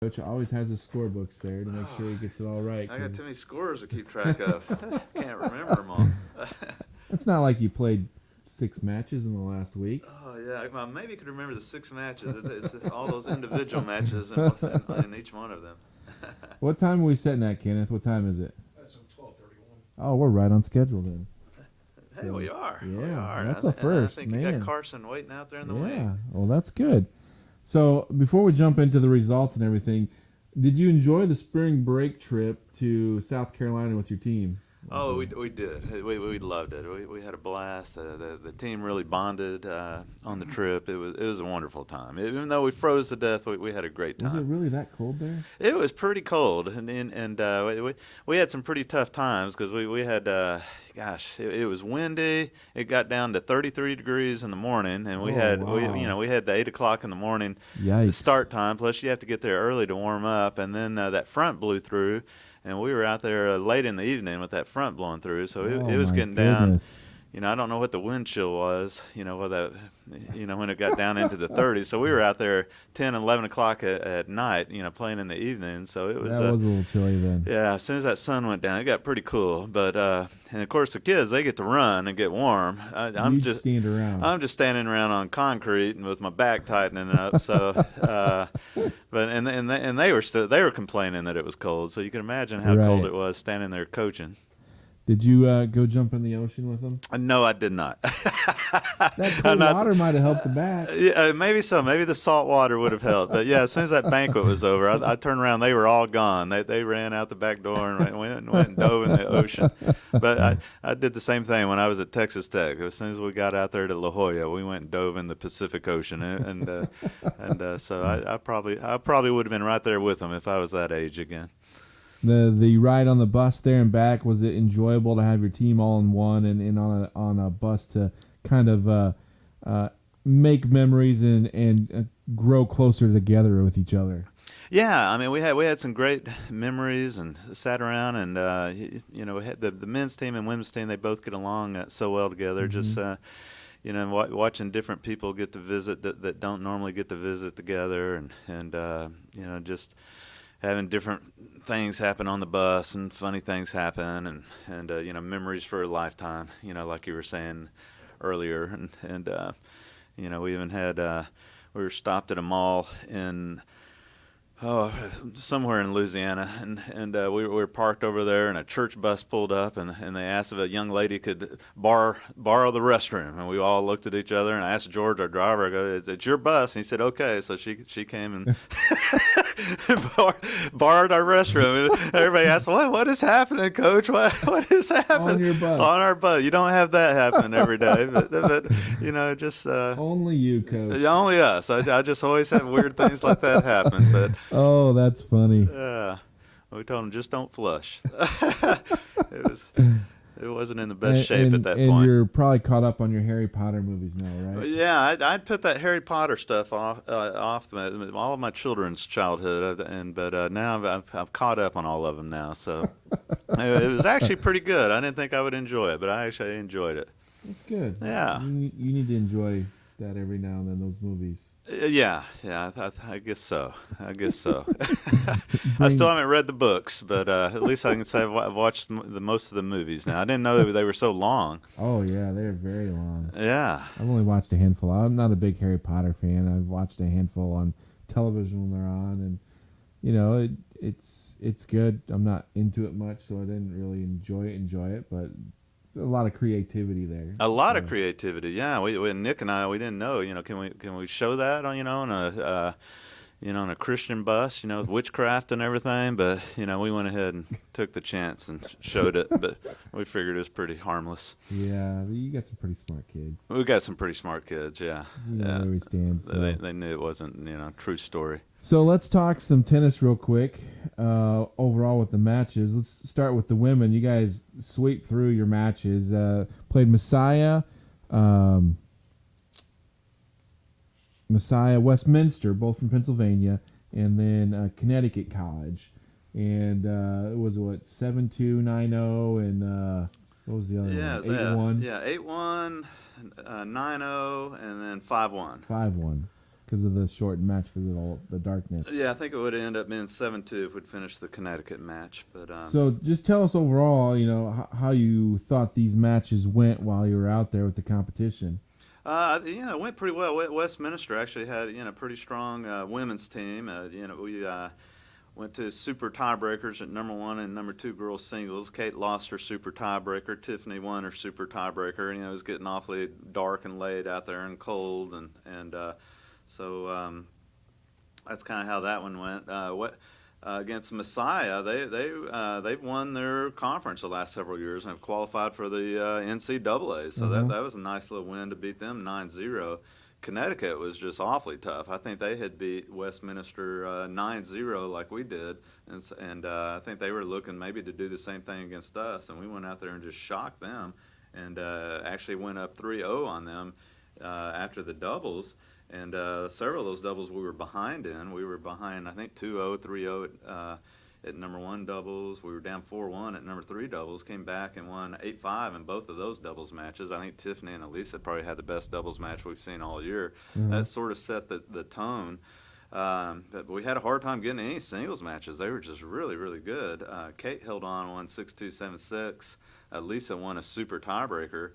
Coach always has his scorebooks there to make sure he gets it all right. I got too many scores to keep track of. Can't remember them all. It's not like you played 6 matches in the last week. Oh yeah, well, maybe you could remember the 6 matches. It's all those individual matches in each one of them. What time are we setting at, Kenneth? What time is it? That's 12:31. Oh, we're right on schedule then. Hey, we are. Yeah, we are. that's a first. I think man. you got Carson waiting out there in the yeah, wing. well, that's good. So before we jump into the results and everything, did you enjoy the spring break trip to South Carolina with your team? Oh, we did. We loved it. We had a blast. The team really bonded on the trip. It was a wonderful time. Even though we froze to death, we had a great time. Was it really that cold there? It was pretty cold, and we had some pretty tough times because we had it was windy. It got down to 33 degrees in the morning, and we had the 8 o'clock in the morning Yikes. start time. Plus, you have to get there early to warm up, and then that front blew through. And we were out there late in the evening with that front blowing through, so it was getting down. I don't know what the wind chill was, when it got down into the 30s. So we were out there 10 and 11 o'clock at night, playing in the evening. So it was that was a little chilly then. Yeah, as soon as that sun went down, it got pretty cool. But and of course the kids, they get to run and get warm. I'm just standing around. I'm just standing around on concrete and with my back tightening up. So, but they were complaining that it was cold. So you can imagine how cold it was standing there coaching. Did you go jump in the ocean with them? No, I did not. That cold water might have helped the back. Yeah, maybe so. Maybe the salt water would have helped. But yeah, as soon as that banquet was over, I turned around. They were all gone. They ran out the back door and went and dove in the ocean. But I did the same thing when I was at Texas Tech. As soon as we got out there to La Jolla, we went and dove in the Pacific Ocean, so I probably would have been right there with them if I was that age again. The ride on the bus there and back, was it enjoyable to have your team all in one and on a bus to kind of make memories and grow closer together with each other? Yeah, I mean we had some great memories and sat around and we had the men's team and women's team. They both get along so well together. Mm-hmm. Just watching different people get to visit that don't normally get to visit together, and just having different things happen on the bus and funny things happen and memories for a lifetime, like you were saying earlier. And we even had we were stopped at a mall in somewhere in Louisiana, and we were parked over there, and a church bus pulled up, and they asked if a young lady could borrow the restroom, and we all looked at each other, and I asked George, our driver, I go, it's your bus, and he said, okay, so she came and borrowed our restroom, and everybody asked, what is happening, Coach? What is happening? On your bus. On our bus. You don't have that happening every day, but just... only you, Coach. Only us. I just always have weird things like that happen, but... Oh, that's funny. Yeah, we told him just don't flush. It wasn't in the best shape at that point. And you're probably caught up on your Harry Potter movies now, right? Yeah, I'd put that Harry Potter stuff off all of my children's childhood, but now I've caught up on all of them now. So it was actually pretty good. I didn't think I would enjoy it, but I actually enjoyed it. That's good. Yeah, you need to enjoy that every now and then, those movies. Yeah, I guess so. I still haven't read the books, but at least I can say I've watched most of the movies now. I didn't know they were so long. Oh, yeah, they're very long. Yeah. I've only watched a handful. I'm not a big Harry Potter fan. I've watched a handful on television when they're on, and, it's good. I'm not into it much, so I didn't really enjoy it, but... a lot of creativity there. A lot of creativity, yeah. We Nick and I, we didn't know. Can we show that on on a Christian bus, with witchcraft and everything? But we went ahead and took the chance and showed it. But we figured it was pretty harmless. Yeah, you got some pretty smart kids. We got some pretty smart kids, yeah. Where we stand. So. They knew it wasn't a true story. So let's talk some tennis real quick. Overall with the matches, let's start with the women. You guys sweep through your matches. Played Messiah, Westminster, both from Pennsylvania, and then Connecticut College. And it was 7-2, 9-0, and what was the other one? 8-1. Yeah, 8-1, 9-0, and then 5-1. 5-1. because of the shortened match, because of all the darkness. Yeah, I think it would end up being 7-2 if we'd finished the Connecticut match. But so just tell us overall, how you thought these matches went while you were out there with the competition. It went pretty well. Westminster actually had a pretty strong women's team. We went to super tiebreakers at number 1 and number 2 girls singles. Kate lost her super tiebreaker. Tiffany won her super tiebreaker. It was getting awfully dark and late out there and cold, and so that's kind of how that one went. Against Messiah, they've won their conference the last several years and have qualified for the NCAA. So that was a nice little win to beat them 9-0. Connecticut was just awfully tough. I think they had beat Westminster 9-0 like we did, and I think they were looking maybe to do the same thing against us, and we went out there and just shocked them, and actually went up 3-0 on them after the doubles. And several of those doubles we were behind in. We were behind, I think, 2-0, 3-0 at number 1 doubles. We were down 4-1 at number 3 doubles. Came back and won 8-5 in both of those doubles matches. I think Tiffany and Elisa probably had the best doubles match we've seen all year. That sort of set the tone. But we had a hard time getting any singles matches. They were just really, really good. Kate held on, won 6-2, 7-6. Lisa won a super tiebreaker.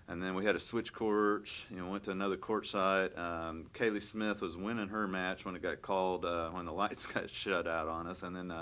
And then we had to switch courts, went to another court site. Kaylee Smith was winning her match when it got called, when the lights got shut out on us. And then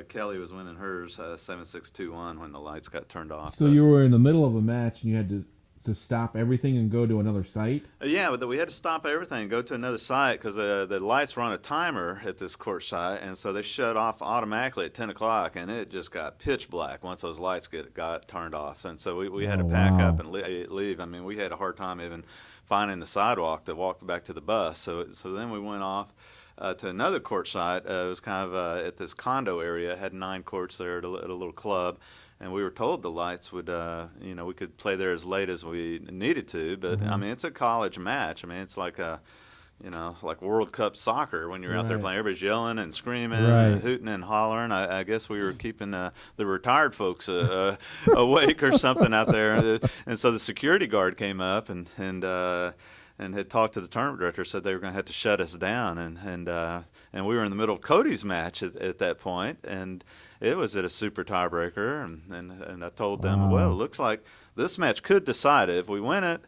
Kelly was winning hers 7-6, 2-1 when the lights got turned off. So you were in the middle of a match and you had to stop everything and go to another site? Yeah, but we had to stop everything and go to another site because the lights were on a timer at this court site, and so they shut off automatically at 10 o'clock, and it just got pitch black once those lights got turned off. And so we had to pack up and leave. I mean, we had a hard time even finding the sidewalk to walk back to the bus. So then we went off to another court site. It was kind of at this condo area. It had 9 courts there at a little club. And we were told the lights would, we could play there as late as we needed to. But, I mean, it's a college match. I mean, it's like like World Cup soccer when you're out there playing. Everybody's yelling and screaming and hooting and hollering. I guess we were keeping the retired folks awake or something out there. And so the security guard came up and had talked to the tournament director, said they were going to have to shut us down. And we were in the middle of Cody's match at that point, and it was at a super tiebreaker, and I told them, well, it looks like this match could decide it. If we win it,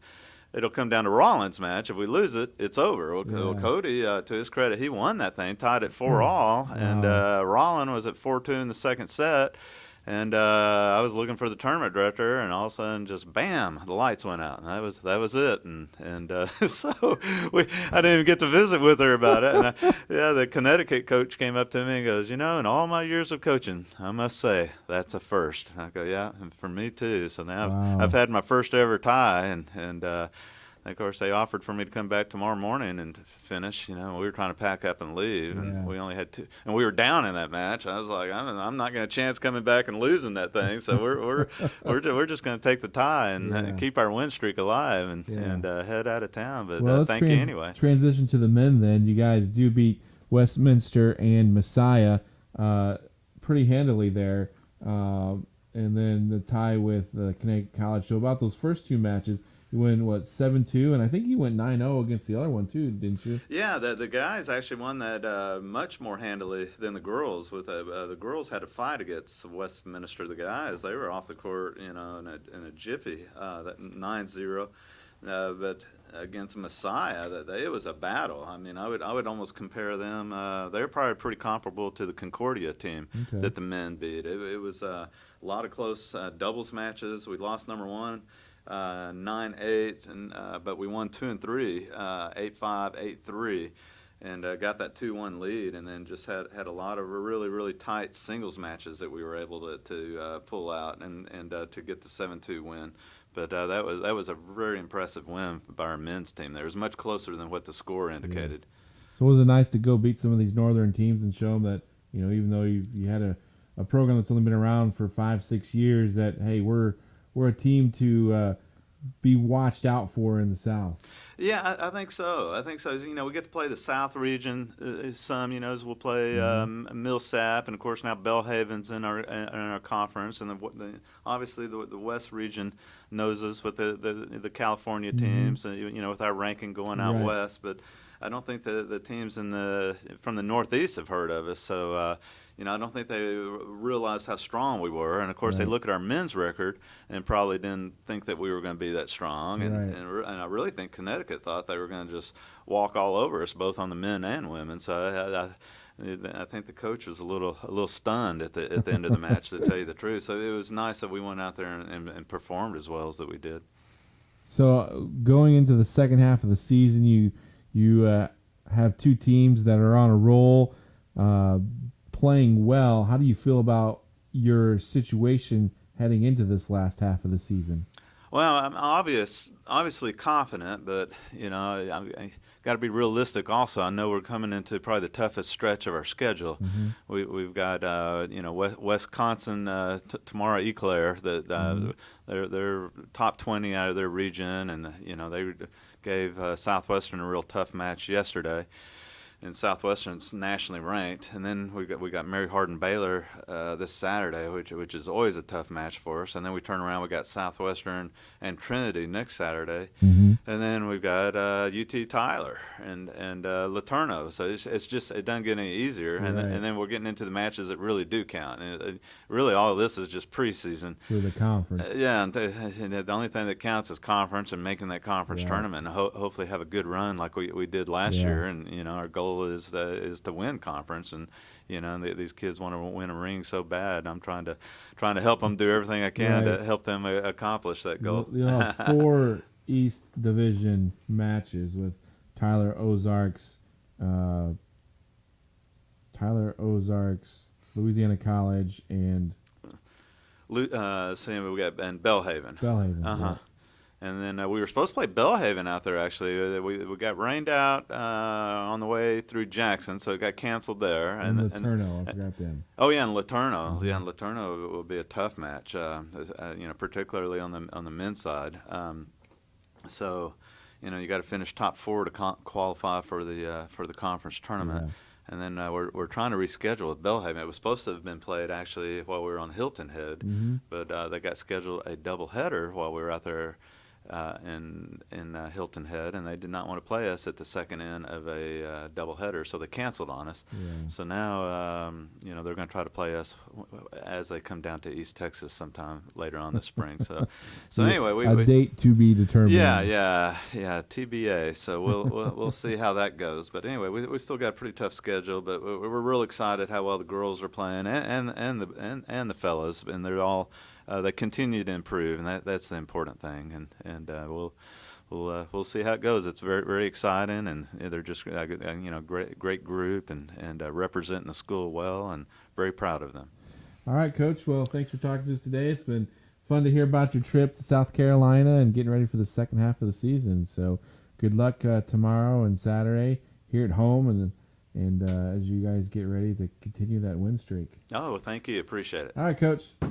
it'll come down to Rollins' match. If we lose it, it's over. Well, Cody, to his credit, he won that thing, tied it 4-all, and Rollins was at 4-2 in the second set. And I was looking for the tournament director, and all of a sudden, just bam, the lights went out. And that was it. And so I didn't even get to visit with her about it. And the Connecticut coach came up to me and goes, in all my years of coaching, I must say that's a first. And I go, yeah, and for me too. So now I've had my first ever tie, and of course, they offered for me to come back tomorrow morning and finish. We were trying to pack up and leave, and we only had 2, and we were down in that match. I was like, I'm not going to chance coming back and losing that thing. So we're just going to take the tie and keep our win streak alive and head out of town. But thank you anyway. Transition to the men then. You guys do beat Westminster and Messiah pretty handily there, and then the tie with Connecticut College. So about those first 2 matches. You win, 7-2, and I think you went 9-0 against the other one, too, didn't you? Yeah, the guys actually won that much more handily than the girls. The girls had to fight against Westminster. The guys, they were off the court, in a jiffy, that 9-0. But against Messiah, it was a battle. I mean, I would almost compare them. They're probably pretty comparable to the Concordia team that the men beat. It was a lot of close doubles matches. We lost number 1. 9-8, but we won 2 and 3, 8-5, 8-3, and got that 2-1 lead, and then just had a lot of really, really tight singles matches that we were able to pull out and to get the 7-2 win. But that was a very impressive win by our men's team. There was much closer than what the score indicated. So was it nice to go beat some of these northern teams and show them that even though you had a program that's only been around for 5-6 years, that hey, we're a team to be watched out for in the South. Yeah, I think so. We get to play the South region some, as we'll play Millsap, and of course now Belhaven's in our conference, and obviously the West region knows us with the California teams, with our ranking going out west. But I don't think the teams from the Northeast have heard of us. So I don't think they realized how strong we were. And of course, they Right. look at our men's record and probably didn't think that we were going to be that strong. Right. And I really think Connecticut thought they were going to just walk all over us, both on the men and women. So I think the coach was a little stunned at the end of the match, to tell you the truth. So it was nice that we went out there and performed as well as that we did. So going into the second half of the season, you have two teams that are on a roll, playing well. How do you feel about your situation heading into this last half of the season? Well, I'm obviously confident, but I got to be realistic. Also, I know we're coming into probably the toughest stretch of our schedule. Mm-hmm. We've got Wisconsin tomorrow, Eclair. They're top 20 out of their region, and they gave Southwestern a real tough match yesterday. And Southwestern's nationally ranked, and then we got Mary Hardin Baylor this Saturday, which is always a tough match for us. And then we turn around, we got Southwestern and Trinity next Saturday, Mm-hmm. and then we've got UT Tyler and Laterno. So it doesn't get any easier. Right. And then we're getting into the matches that really do count. And really, all of this is just preseason. For the conference. And the only thing that counts is conference and making that conference tournament, and hopefully have a good run like we did last year. And our goal is to win conference, and these kids want to win a ring so bad. I'm trying to help them do everything I can to help them accomplish that goal. You'll have 4 East Division matches with Tyler Ozarks, Louisiana College, and We got Bellhaven. Bellhaven. Uh-huh. And then we were supposed to play Bellhaven out there, actually. We got rained out on the way through Jackson, so it got canceled there. And Laterno, I forgot them. Oh, yeah, and Laterno. Mm-hmm. Yeah, and Laterno will be a tough match, particularly on the men's side. So, you got to finish top 4 to qualify for the conference tournament. Yeah. And then we're trying to reschedule with Bellhaven. It was supposed to have been played actually while we were on Hilton Head, Mm-hmm. but they got scheduled a doubleheader while we were out there in Hilton Head, and they did not want to play us at the second end of a doubleheader, so they canceled on us. Yeah. So now they're going to try to play us as they come down to East Texas sometime later on this spring. So anyway, a date to be determined. Yeah, TBA. So we'll see how that goes. But anyway, we still got a pretty tough schedule, but we're real excited how well the girls are playing and the fellas, and they're all they continue to improve, and that's the important thing. And we'll see how it goes. It's very, very exciting, and they're just great group and representing the school well, and very proud of them. All right, Coach. Well, thanks for talking to us today. It's been fun to hear about your trip to South Carolina and getting ready for the second half of the season. So good luck tomorrow and Saturday here at home, and as you guys get ready to continue that win streak. Oh, well, thank you. Appreciate it. All right, Coach.